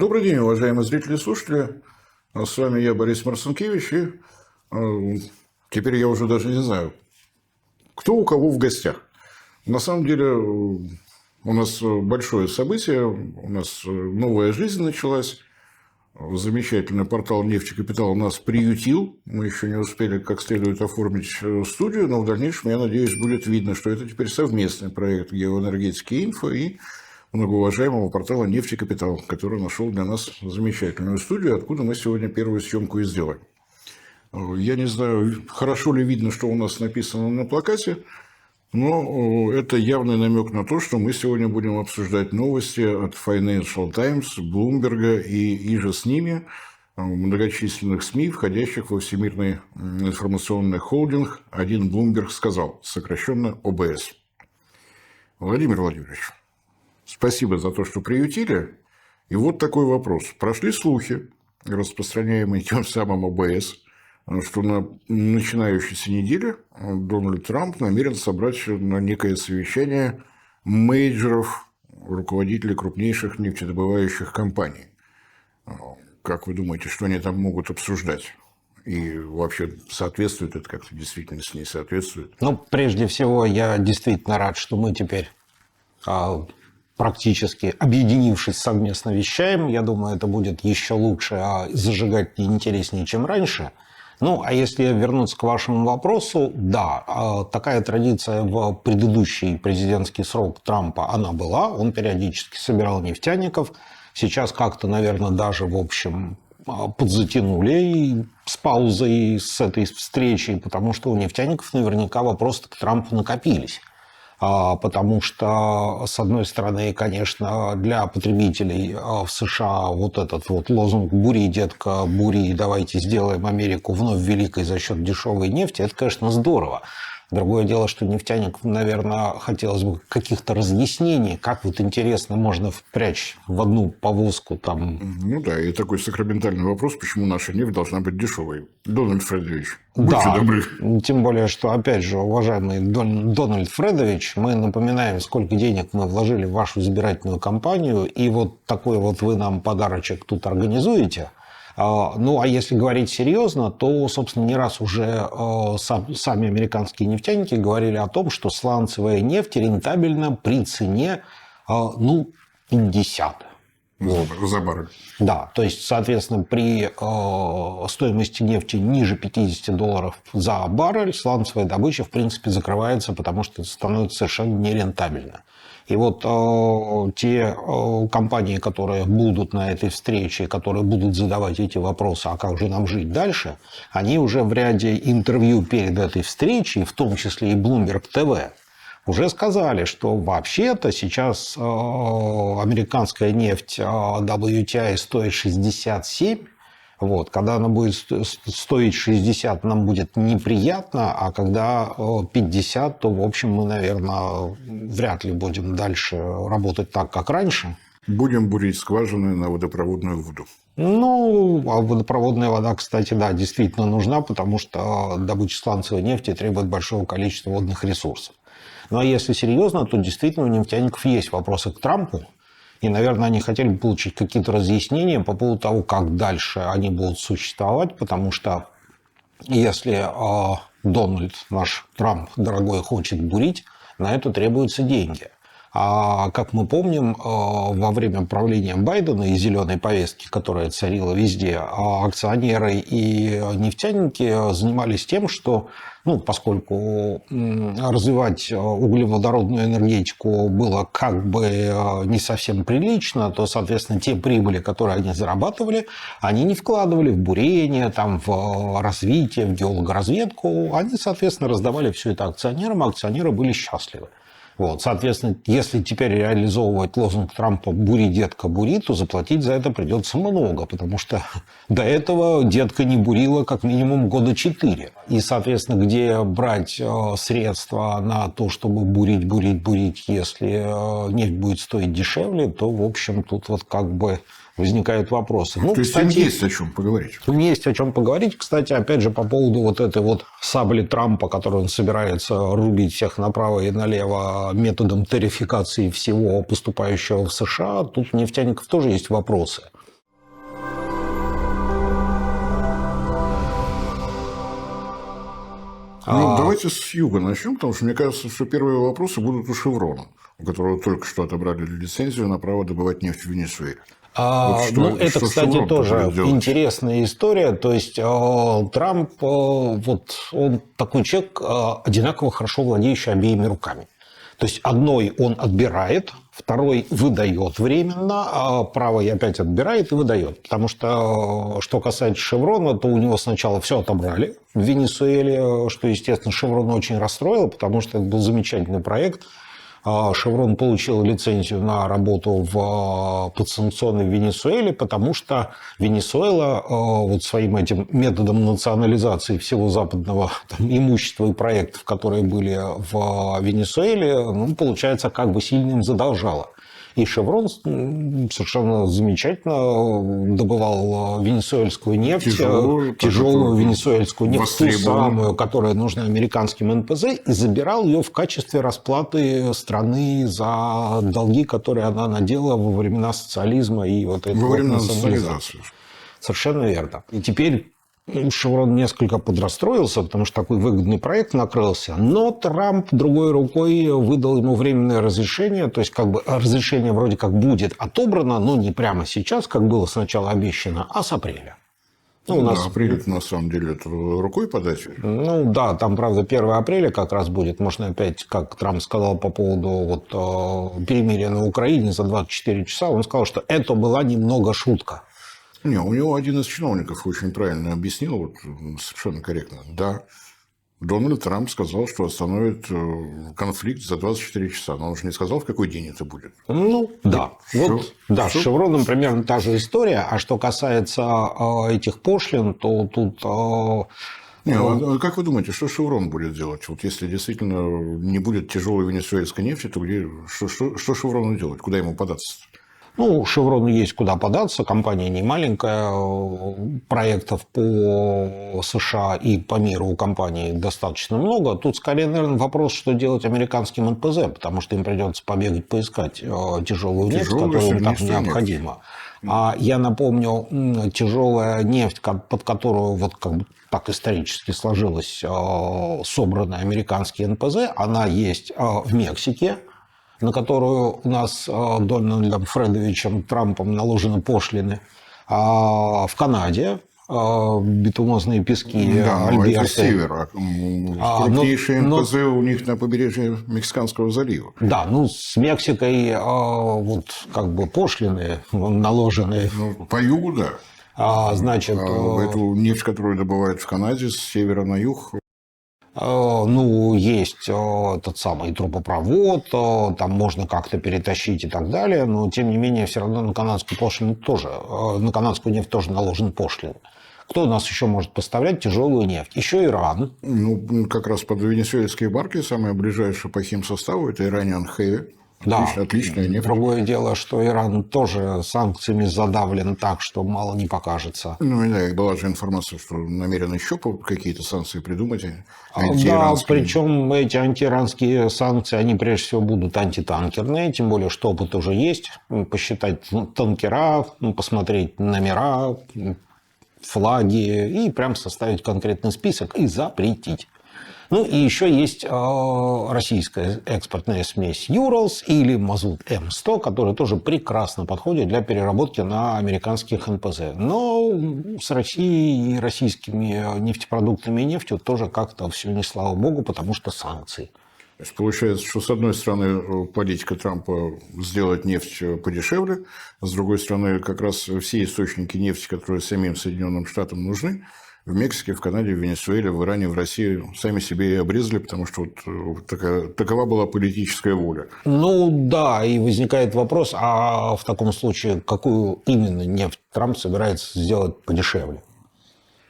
Добрый день, уважаемые зрители и слушатели. С вами я, Борис Марцинкевич, и теперь я уже даже не знаю, кто у кого в гостях. На самом деле у нас большое событие, у нас новая жизнь началась. Замечательный портал «Нефтекапитал» нас приютил. Мы еще не успели как следует оформить студию, но в дальнейшем, я надеюсь, будет видно, что это теперь совместный проект «Геоэнергетики Инфо» и многоуважаемого портала «Нефтекапитал», который нашел для нас замечательную студию, откуда мы сегодня первую съемку и сделаем. Я не знаю, хорошо ли видно, что у нас написано на плакате, но это явный намек на то, что мы сегодня будем обсуждать новости от Financial Times, Bloomberg и иже с ними многочисленных СМИ, входящих во Всемирный информационный холдинг. Один Bloomberg сказал, сокращенно ОБС. Владимир Владимирович, спасибо за то, что приютили. И вот такой вопрос. Прошли слухи, распространяемые тем самым ОБС, что на начинающейся неделе Дональд Трамп намерен собрать на некое совещание мейджоров, руководителей крупнейших нефтедобывающих компаний. Как вы думаете, что они там могут обсуждать? И вообще соответствует это как-то действительности, не соответствует? Ну, прежде всего, я действительно рад, что мы теперь практически объединившись совместно вещаем. Я думаю, это будет еще лучше, зажигательнее и интереснее, чем раньше. Ну, а если вернуться к вашему вопросу, да, такая традиция в предыдущий президентский срок Трампа, она была. Он периодически собирал нефтяников. Сейчас как-то, наверное, даже, в общем, подзатянули и с паузой с этой встречи, потому что у нефтяников наверняка вопросы к Трампу накопились. Потому что, с одной стороны, конечно, для потребителей в США вот этот вот лозунг «Бури, детка, бури, давайте сделаем Америку вновь великой за счет дешевой нефти» – это, конечно, здорово. Другое дело, что нефтяникам, наверное, хотелось бы каких-то разъяснений, как вот интересно можно впрячь в одну повозку там. Ну да, и такой сакраментальный вопрос, почему наша нефть должна быть дешевой. Дональд Фредович, будьте добры. Тем более, что, опять же, уважаемый Дональд Фредович, мы напоминаем, сколько денег мы вложили в вашу избирательную кампанию, и вот такой вот вы нам подарочек тут организуете. Ну, а если говорить серьезно, то, собственно, не раз уже сами американские нефтяники говорили о том, что сланцевая нефть рентабельна при цене, 50. За баррель. Да, то есть, соответственно, при стоимости нефти ниже $50 за баррель сланцевая добыча, в принципе, закрывается, потому что это становится совершенно нерентабельно. И вот те компании, которые будут на этой встрече, которые будут задавать эти вопросы, а как же нам жить дальше, они уже в ряде интервью перед этой встречей, в том числе и Bloomberg TV, уже сказали, что вообще-то сейчас американская нефть WTI стоит 67. Вот, когда она будет стоить 60, нам будет неприятно, а когда 50, то, в общем, мы, наверное, вряд ли будем дальше работать так, как раньше. Будем бурить скважины на водопроводную воду. Ну, а водопроводная вода, кстати, да, действительно нужна, потому что добыча сланцевой нефти требует большого количества водных ресурсов. Ну, а если серьезно, то действительно у нефтяников есть вопросы к Трампу. И, наверное, они хотели бы получить какие-то разъяснения по поводу того, как дальше они будут существовать, потому что если Дональд, наш Трамп, дорогой, хочет бурить, на это требуются деньги. А как мы помним, во время правления Байдена и зеленой повестки, которая царила везде, акционеры и нефтяники занимались тем, что, поскольку развивать углеводородную энергетику было как бы не совсем прилично, то, соответственно, те прибыли, которые они зарабатывали, они не вкладывали в бурение, в развитие, в геологоразведку. Они, соответственно, раздавали все это акционерам, а акционеры были счастливы. Вот, соответственно, если теперь реализовывать лозунг Трампа «Бури, детка, бури», то заплатить за это придется много, потому что до этого детка не бурила как минимум года 4. И, соответственно, где брать средства на то, чтобы бурить, если нефть будет стоить дешевле, то, в общем, тут вот как бы возникают вопросы. То есть, кстати, им есть о чем поговорить. Есть о чем поговорить. Кстати, опять же, по поводу вот этой вот сабли Трампа, которую он собирается рубить всех направо и налево методом тарификации всего поступающего в США, тут у нефтяников тоже есть вопросы. Ну, давайте с юга начнем, потому что мне кажется, что первые вопросы будут у «Шеврона», у которого только что отобрали лицензию на право добывать нефть в Венесуэле. Ну, это, кстати, «Шеврон» тоже будет делать? интересная история. То есть Трамп, вот он такой человек, одинаково хорошо владеющий обеими руками. То есть одной он отбирает, второй выдает временно, а правой опять отбирает и выдает. Потому что касается «Шеврона», то у него сначала все отобрали в Венесуэле, что, естественно, «Шеврон» очень расстроило, потому что это был замечательный проект. «Шеврон» получил лицензию на работу в подсанкционной Венесуэле, потому что Венесуэла вот своим этим методом национализации всего западного имущества и проектов, которые были в Венесуэле, ну, получается, как бы сильно им задолжала. И «Шеврон» совершенно замечательно добывал венесуэльскую нефть, тяжелую венесуэльскую нефть, ту самую, которая нужна американским НПЗ, и забирал ее в качестве расплаты страны за долги, которые она наделала во времена социализма и вот этой Во времена национализации. социализации. Совершенно верно. И теперь «Шеврон» несколько подрастроился, потому что такой выгодный проект накрылся, но Трамп другой рукой выдал ему временное разрешение, то есть как бы разрешение вроде как будет отобрано, но не прямо сейчас, как было сначала обещано, а с апреля. Ну, у нас... апрель, на самом деле, это рукой подать. Ну, да, там, правда, 1 апреля как раз будет. Можно опять, как Трамп сказал по поводу вот, перемирия на Украине за 24 часа, он сказал, что это была немного шутка. Не, у него один из чиновников очень правильно объяснил, вот, совершенно корректно. Да, Дональд Трамп сказал, что остановит конфликт за 24 часа, но он же не сказал, в какой день это будет. Ну, да. Вот, да, с «Шевроном» примерно та же история. А что касается этих пошлин, то тут... Не, как вы думаете, что «Шеврон» будет делать? Вот если действительно не будет тяжелой венесуэльской нефти, то что «Шеврону» делать? Куда ему податься? Ну, «Шеврону» есть куда податься, компания не маленькая, проектов по США и по миру у компании достаточно много. Тут скорее, наверное, вопрос, что делать американским НПЗ, потому что им придется побегать, поискать тяжелую нефть, которая им так необходима. А я напомню, тяжелая нефть, под которую вот как бы так исторически сложилась, собранная американский НПЗ, она есть в Мексике, на которую у нас Дональдом Фредовичем Трампом наложены пошлины, а в Канаде битумозные пески Альберты. Это север. Крупнейшие НПЗ у них на побережье Мексиканского залива. Да, ну с Мексикой вот как бы пошлины наложены. Ну, по югу, да. Значит, эту нефть, которую добывают в Канаде, с севера на юг. Ну, есть тот самый трубопровод, там можно как-то перетащить и так далее, но, тем не менее, все равно на канадскую пошлину тоже, на канадскую нефть тоже наложен пошлин. Кто у нас еще может поставлять тяжелую нефть? Еще Иран. Ну, как раз под венесуэльские барки самое ближайшее по химсоставу – это Iranian Heavy. Да, отличная нефть. Другое дело, что Иран тоже санкциями задавлен так, что мало не покажется. Ну, да, и была же информация, что намерен еще какие-то санкции придумать. Да, причем эти антииранские санкции, они прежде всего будут антитанкерные, тем более, что опыт уже есть. Посчитать танкера, посмотреть номера, флаги и прям составить конкретный список и запретить. Ну, и еще есть российская экспортная смесь «Юралс» или мазут М100, который тоже прекрасно подходит для переработки на американских НПЗ. Но с Россией и российскими нефтепродуктами и нефтью тоже как-то все не слава богу, потому что санкции. То есть получается, что с одной стороны политика Трампа сделать нефть подешевле, с другой стороны как раз все источники нефти, которые самим Соединенным Штатам нужны, в Мексике, в Канаде, в Венесуэле, в Иране, в России сами себе и обрезали, потому что вот такова была политическая воля. Ну да, и возникает вопрос, а в таком случае какую именно нефть Трамп собирается сделать подешевле?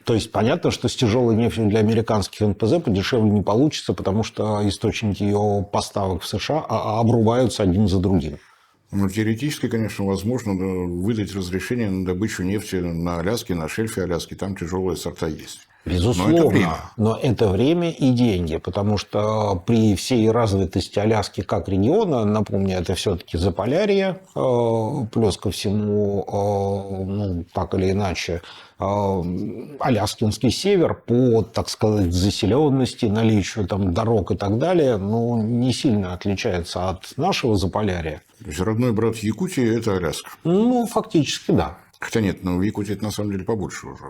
То есть понятно, что с тяжелой нефтью для американских НПЗ подешевле не получится, потому что источники ее поставок в США обрубаются один за другим. Ну, теоретически, конечно, возможно выдать разрешение на добычу нефти на Аляске, на шельфе Аляски. Там тяжелые сорта есть. Безусловно, но это время и деньги, потому что при всей развитости Аляски как региона, напомню, это все-таки Заполярье, плюс ко всему, ну, так или иначе, Аляскинский север по, так сказать, заселенности, наличию там дорог и так далее, ну, не сильно отличается от нашего Заполярья. То есть родной брат Якутии – это Аляска? Ну, фактически, да. Хотя нет, но в Якутии это на самом деле побольше уже.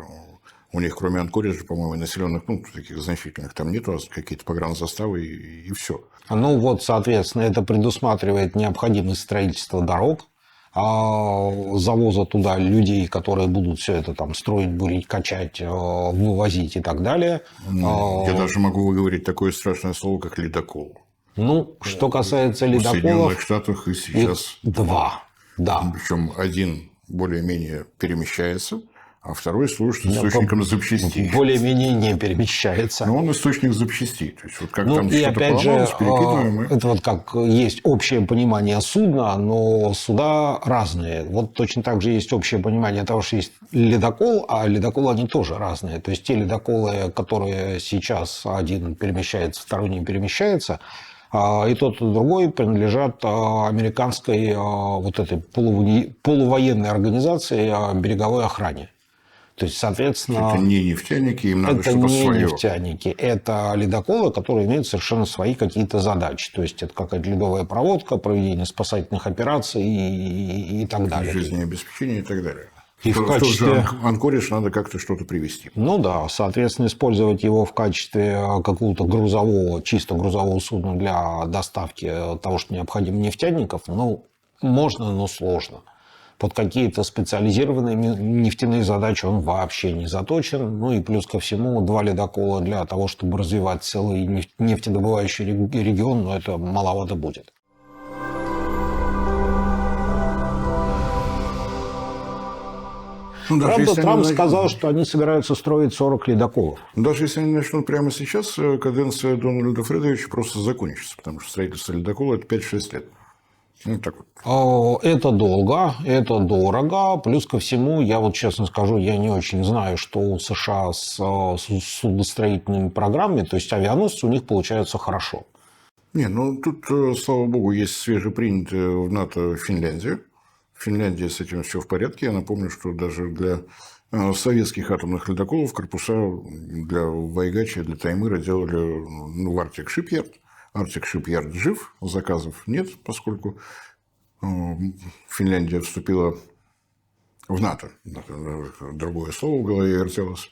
У них, кроме Анкориджа, по-моему, населенных пунктов таких значительных там нету, какие-то погранзаставы и все. Ну вот, соответственно, это предусматривает необходимость строительства дорог, завоза туда людей, которые будут все это там строить, бурить, качать, вывозить и так далее. Я даже могу выговорить такое страшное слово, как ледокол. Ну, что касается В ледоколов... Соединенных Штатах и сейчас... Два, да. Причем один более-менее перемещается, а второй служит источником запчастей. Более-менее не перемещается. Но он источник запчастей. То есть, вот как Ну, там и что-то опять же, поломалось, перекидываем. это вот как есть общее понимание судна, но суда разные. Вот точно так же есть общее понимание того, что есть ледокол, а ледоколы они тоже разные. То есть те ледоколы, которые сейчас один перемещается, второй не перемещается, и тот, и другой принадлежат американской вот этой полувоенной организации береговой охране. То есть, соответственно... Это не нефтяники, им надо что-то свое. Это не нефтяники, это ледоколы, которые имеют совершенно свои какие-то задачи. То есть, это какая-то ледовая проводка, проведение спасательных операций и так далее. Жизнеобеспечение и так далее. И в качестве... тот же Анкоридж надо как-то что-то привезти. Ну да, соответственно, использовать его в качестве какого-то грузового, чисто грузового судна для доставки того, что необходимо нефтяников, ну, можно, но сложно. Под какие-то специализированные нефтяные задачи он вообще не заточен. Ну и плюс ко всему, два ледокола для того, чтобы развивать целый нефтедобывающий регион, но это маловато будет. Ну, правда, Трамп сказал, что они собираются строить 40 ледоколов. Даже если они начнут прямо сейчас, каденция Дональда Фредовича просто закончится, потому что строительство ледокола – это 5-6 лет. Ну, так вот. Это долго, это дорого. Плюс ко всему, я вот честно скажу, я не очень знаю, что у США с судостроительными программами, то есть авианосцы у них получаются хорошо. Не, ну тут, слава богу, есть свежепринятая в НАТО Финляндия. В Финляндии с этим все в порядке. Я напомню, что даже для советских атомных ледоколов корпуса для Вайгача, для Таймыра делали в Arctic Shipyard. Arctic Shipyard жив, заказов нет, поскольку Финляндия вступила в НАТО. Другое слово в голове вертелось.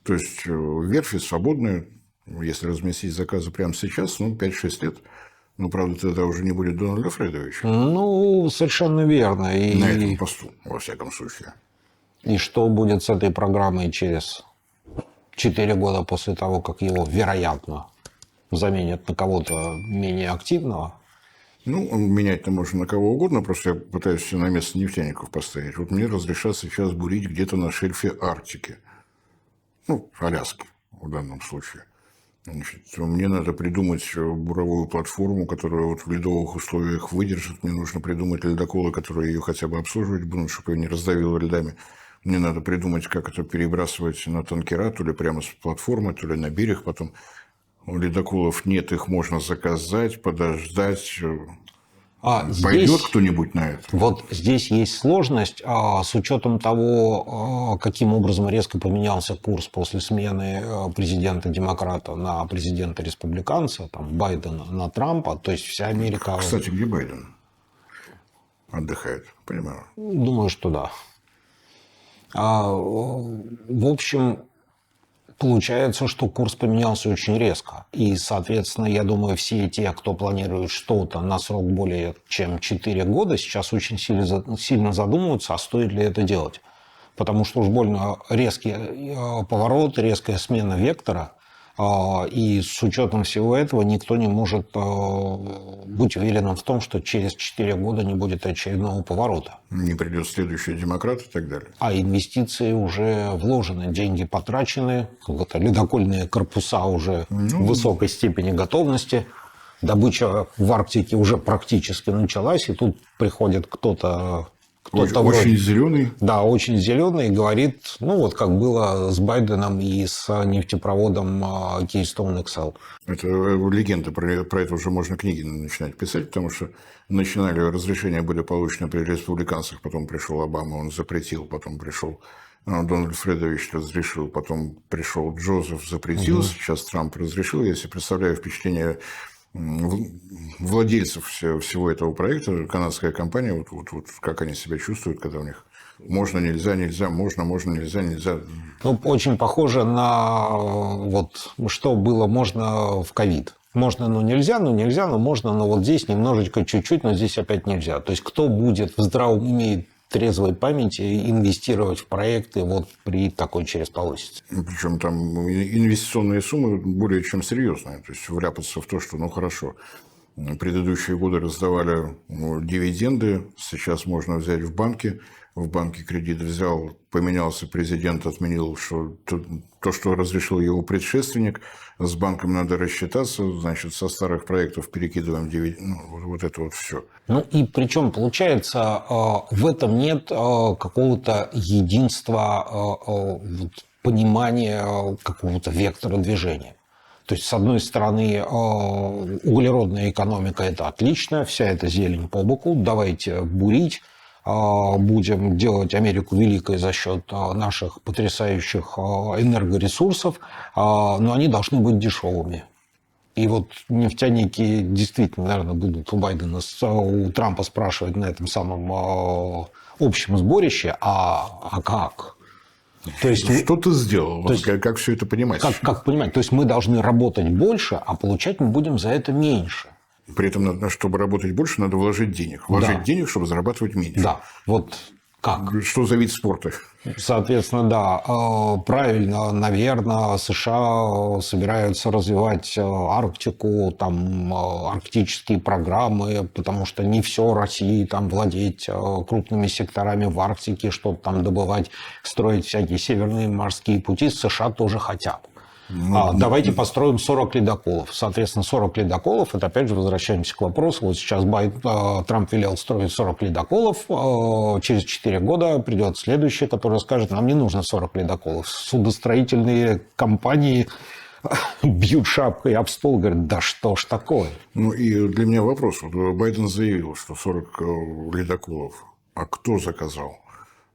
То есть верфи свободные, если разместить заказы прямо сейчас, 5-6 лет. Но, правда, тогда уже не будет Дональда Фредовича. Ну, совершенно верно. На этом посту, во всяком случае. И что будет с этой программой через 4 года после того, как его, вероятно, заменят на кого-то менее активного? Ну, менять-то можно на кого угодно, просто я пытаюсь все на место нефтяников поставить. Вот мне разрешат сейчас бурить где-то на шельфе Арктики. Ну, Аляски в данном случае. Значит, мне надо придумать буровую платформу, которая вот в ледовых условиях выдержит. Мне нужно придумать ледоколы, которые ее хотя бы обслуживать будут, чтобы ее не раздавило льдами. Мне надо придумать, как это перебрасывать на танкера, то ли прямо с платформы, то ли на берег потом. Ледоколов нет, их можно заказать, подождать. Пойдет кто-нибудь на это? Вот здесь есть сложность с учетом того, каким образом резко поменялся курс после смены президента-демократа на президента-республиканца, там, Байдена на Трампа, то есть вся Америка... Кстати, где Байден? Отдыхает, понимаю. Думаю, что да. В общем... Получается, что курс поменялся очень резко. И, соответственно, я думаю, все те, кто планирует что-то на срок более чем 4 года, сейчас очень сильно задумываются, а стоит ли это делать. Потому что уж больно резкий поворот, резкая смена вектора. И с учетом всего этого никто не может быть уверенным в том, что через 4 года не будет очередного поворота. Не придет следующий демократ и так далее. А инвестиции уже вложены, деньги потрачены, ледокольные корпуса уже в высокой степени готовности. Добыча в Арктике уже практически началась, и тут приходит кто-то Кто-то Очень зеленый. Да, очень зеленый, говорит, ну вот как было с Байденом и с нефтепроводом Keystone XL. Это легенда, про это уже можно книги начинать писать, потому что начинали, разрешения были получены при республиканцах, потом пришел Обама, он запретил, потом пришел Дональд Фредович, разрешил, потом пришел Джозеф, запретил, сейчас Трамп разрешил. Я себе представляю впечатление владельцев всего этого проекта, канадская компания, вот как они себя чувствуют, когда у них можно, нельзя, нельзя, можно, нельзя, нельзя. Ну, очень похоже на вот что было можно в ковид. Можно, но нельзя, но можно, но вот здесь немножечко, чуть-чуть, но здесь опять нельзя. То есть кто будет в здравом уме, трезвой памяти инвестировать в проекты вот при такой чересполосице? Причем там инвестиционные суммы более чем серьезные. То есть вляпаться в то, что, ну хорошо, предыдущие годы раздавали дивиденды, сейчас можно взять в банке кредит взял, поменялся президент, отменил, что то, что разрешил его предшественник, с банком надо рассчитаться, значит, со старых проектов перекидываем дивиденды, вот это вот все. Ну и причем, получается, в этом нет какого-то единства, понимания какого-то вектора движения. То есть, с одной стороны, углеродная экономика – это отлично, вся эта зелень по боку, давайте бурить, будем делать Америку великой за счет наших потрясающих энергоресурсов, но они должны быть дешевыми. И вот нефтяники действительно, наверное, будут у Байдена, у Трампа спрашивать на этом самом общем сборище, а как? То есть, что ты сделал? То есть, как все это понимать? Как понимать? То есть мы должны работать больше, а получать мы будем за это меньше. При этом, чтобы работать больше, надо вложить денег. Вложить денег, чтобы зарабатывать меньше. Да, вот как? Что за вид спорта? Соответственно, да, правильно, наверное, США собираются развивать Арктику, там, арктические программы, потому что не все России там владеть крупными секторами в Арктике, что-то там добывать, строить всякие северные морские пути, США тоже хотят. Давайте построим 40 ледоколов. Соответственно, 40 ледоколов, это опять же возвращаемся к вопросу. Вот сейчас Трамп велел строить 40 ледоколов. Через 4 года придет следующий, который скажет, нам не нужно 40 ледоколов. Судостроительные компании бьют шапкой об стол, говорят, да что ж такое? Ну и для меня вопрос. Вот Байден заявил, что 40 ледоколов. А кто заказал?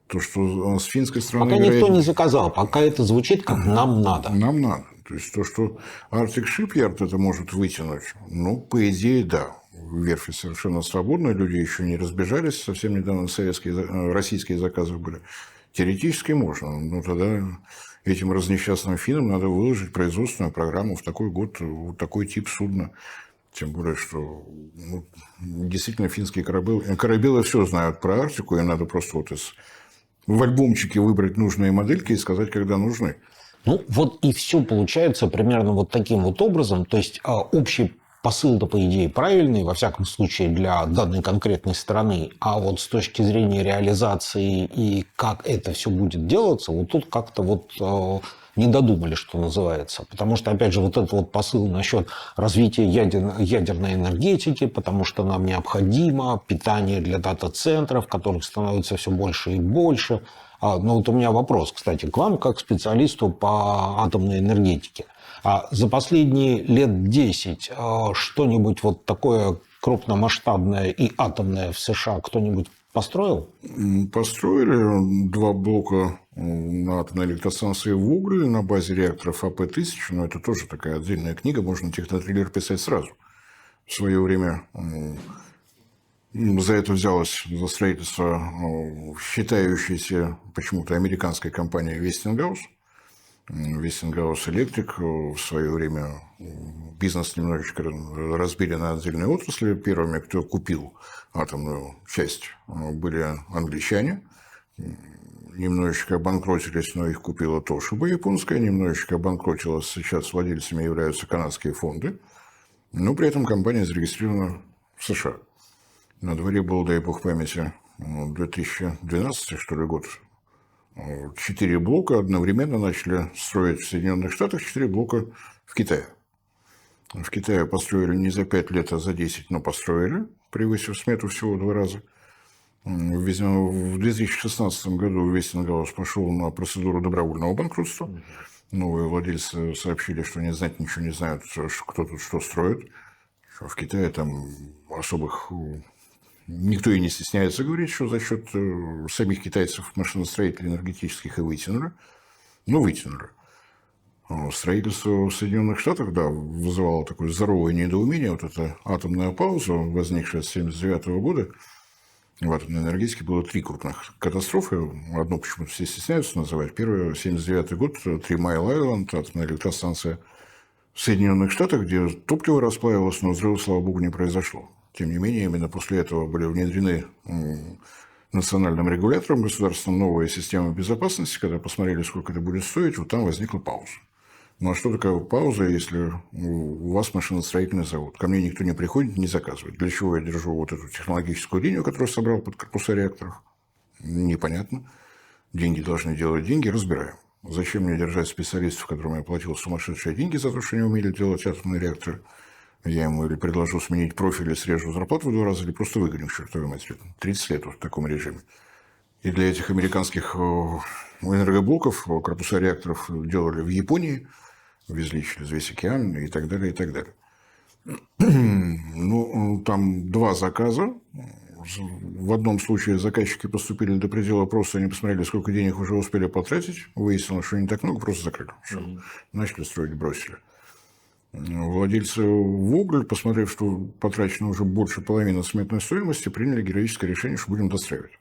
То, что с финской стороны... Пока никто не заказал, пока это звучит как «нам надо». Нам надо. То есть, то, что Arctic Shipyard это может вытянуть, ну, по идее, да. Верфи совершенно свободные, люди еще не разбежались, совсем недавно российские заказы были. Теоретически можно, но тогда этим разнесчастным финнам надо выложить производственную программу в такой год, вот такой тип судна. Тем более, что действительно финские корабелы все знают про Арктику, и надо просто в альбомчике выбрать нужные модельки и сказать, когда нужны. Ну, вот и все получается примерно вот таким вот образом. То есть, общий посыл-то, по идее, правильный, во всяком случае, для данной конкретной страны. А вот с точки зрения реализации и как это все будет делаться, вот тут как-то вот не додумали, что называется. Потому что, опять же, вот этот вот посыл насчет развития ядерной энергетики, потому что нам необходимо питание для дата-центров, которых становится все больше и больше. Но вот у меня вопрос, кстати, к вам, как специалисту по атомной энергетике. За последние лет 10 что-нибудь вот такое крупномасштабное и атомное в США кто-нибудь построил? Построили 2 блока на атомной электростанции в Угле на базе реакторов АП-1000, но это тоже такая отдельная книга, можно технотриллер писать сразу. В свое время за это взялась за строительство считающаяся почему-то американской компания Westinghouse. Westinghouse Electric в свое время бизнес немножечко разбили на отдельные отрасли. Первыми, кто купил атомную часть, были англичане. Немножечко обанкротились, но их купила Тошиба японская. Немножечко обанкротилась, сейчас владельцами являются канадские фонды. Но при этом компания зарегистрирована в США. На дворе был, дай бог памяти, 2012, что ли, год. 4 блока одновременно начали строить в Соединенных Штатах, 4 блока в Китае. В Китае построили не за 5 лет, а за 10, но построили, превысив смету всего 2 раза. Видимо, в 2016 году Вестингаус пошел на процедуру добровольного банкротства. Новые владельцы сообщили, что они знать ничего не знают, кто тут что строит. Что в Китае там особых... Никто и не стесняется говорить, что за счет самих китайцев машиностроителей энергетических и вытянули. Ну, вытянули. Строительство в Соединенных Штатах, да, вызывало такое здоровое недоумение. Вот эта атомная пауза, возникшая с 1979 года, в атомной энергетике было 3 крупных катастрофы. Одну почему-то все стесняются называть. Первая, 1979 год, 3 Майл Айленд, атомная электростанция в Соединенных Штатах, где топливо расплавилось, но взрыва, слава богу, не произошло. Тем не менее, именно после этого были внедрены национальным регулятором государственным новые системы безопасности. Когда посмотрели, сколько это будет стоить, вот там возникла пауза. Ну, а что такое пауза, если у вас машиностроительный завод? Ко мне никто не приходит, не заказывает. Для чего я держу вот эту технологическую линию, которую собрал под корпуса реакторов? Непонятно. Деньги должны делать деньги, разбираем. Зачем мне держать специалистов, которым я платил сумасшедшие деньги за то, что они умели делать атомные реакторы? Я ему или предложу сменить профиль, или срежу зарплату в 2 раза, или просто выгоню к чертовой матери. 30 лет вот в таком режиме. И для этих американских энергоблоков корпуса реакторов делали в Японии, везли через весь океан и так далее, и так далее. Ну, там 2 заказа. В одном случае заказчики поступили до предела, просто они посмотрели, сколько денег уже успели потратить. Выяснилось, что не так много, просто закрыли. Начали строить, бросили. Владельцы Вогль, посмотрев, что потрачено уже больше половины сметной стоимости, приняли героическое решение, что будем достраивать.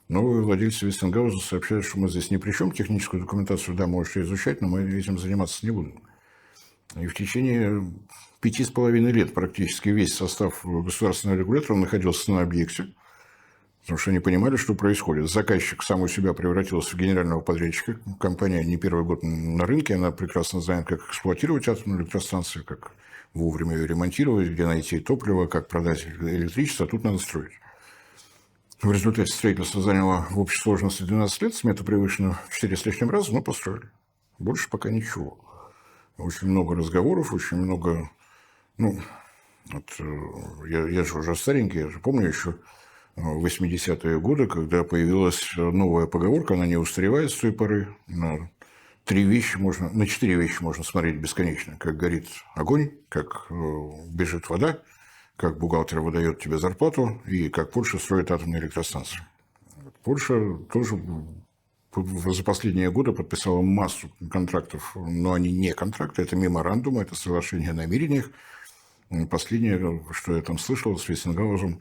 Новые владельцы Вестингауза сообщают, что мы здесь ни при чем, техническую документацию, да, можете изучать, но мы этим заниматься не будем. И в течение 5,5 лет практически весь состав государственного регулятора находился на объекте, потому что они понимали, что происходит. Заказчик сам у себя превратился в генерального подрядчика. Компания не первый год на рынке, она прекрасно знает, как эксплуатировать атомную электростанцию, как вовремя ее ремонтировать, где найти топливо, как продать электричество, а тут надо строить. В результате строительство заняло в общей сложности 12 лет, смета превышена в 4 с лишним раза, но построили. Больше пока ничего. Очень много разговоров, очень много... Ну, вот, я же уже старенький, я же помню еще 80-е годы, когда появилась новая поговорка, она не устаревает с той поры. На 4 вещи можно смотреть бесконечно. Как горит огонь, как бежит вода, как бухгалтер выдает тебе зарплату и как Польша строит атомные электростанции. Польша тоже за последние годы подписала массу контрактов, но они не контракты, это меморандумы, это соглашение о намерениях. Последнее, что я там слышал с Вестингаузом,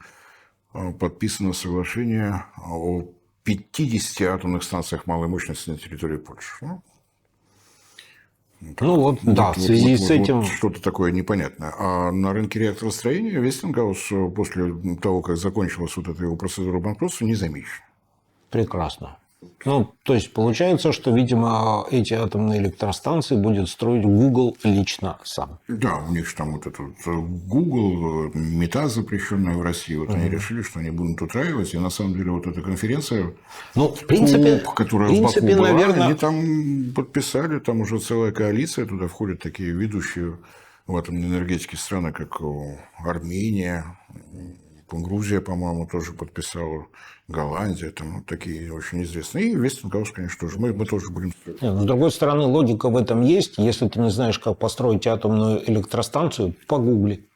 подписано соглашение о 50 атомных станциях малой мощности на территории Польши. Ну вот, да, в связи с этим... Что-то такое непонятное. А на рынке реакторостроения Вестингаус после того, как закончилась вот эта его процедура банкротства, не замечен. Прекрасно. Ну, то есть получается, что, видимо, эти атомные электростанции будет строить Google лично сам. Да, у них же там вот этот Google, мета, запрещенная в России, вот они решили, что они будут устраивать, и на самом деле вот эта конференция, ну, в принципе, которая в Баку была, наверное... они там подписали, там уже целая коалиция, туда входят такие ведущие в атомной энергетике страны, как Армения, Грузия, по-моему, тоже подписала, Голландия, там вот такие очень известные. И Вестингаус, конечно, тоже. Мы тоже будем строить. С другой стороны, логика в этом есть. Если ты не знаешь, как построить атомную электростанцию, погугли.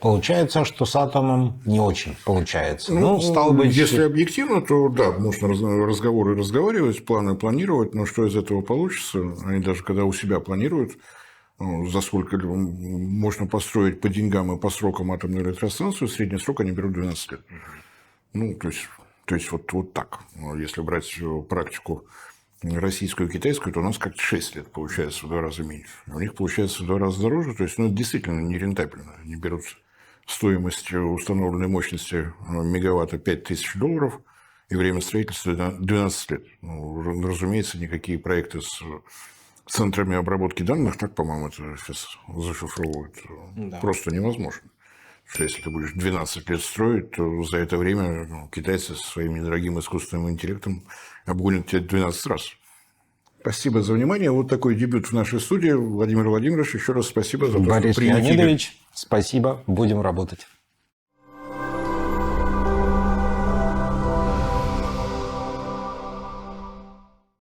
Получается, что с атомом не очень получается. Ну, стало быть... Если объективно, то да, можно разговоры разговаривать, планы планировать, но что из этого получится, они даже когда у себя планируют, за сколько можно построить по деньгам и по срокам атомную электростанцию, средний срок они берут 12 лет. Ну, то есть вот так. Если брать практику российскую и китайскую, то у нас как-то 6 лет получается в 2 раза меньше. У них получается в 2 раза дороже. То есть, ну, это действительно нерентабельно. Они берут стоимость установленной мощности мегаватта $5000, и время строительства 12 лет. Ну, разумеется, никакие проекты с центрами обработки данных, так, по-моему, это сейчас зашифровывают, да, просто невозможно. Что если ты будешь 12 лет строить, то за это время китайцы со своим недорогим искусственным интеллектом обгонят тебя 12 раз. Спасибо за внимание. Вот такой дебют в нашей студии. Владимир Владимирович, еще раз спасибо за то, Борис что приютили. Леонидович, спасибо. Будем работать.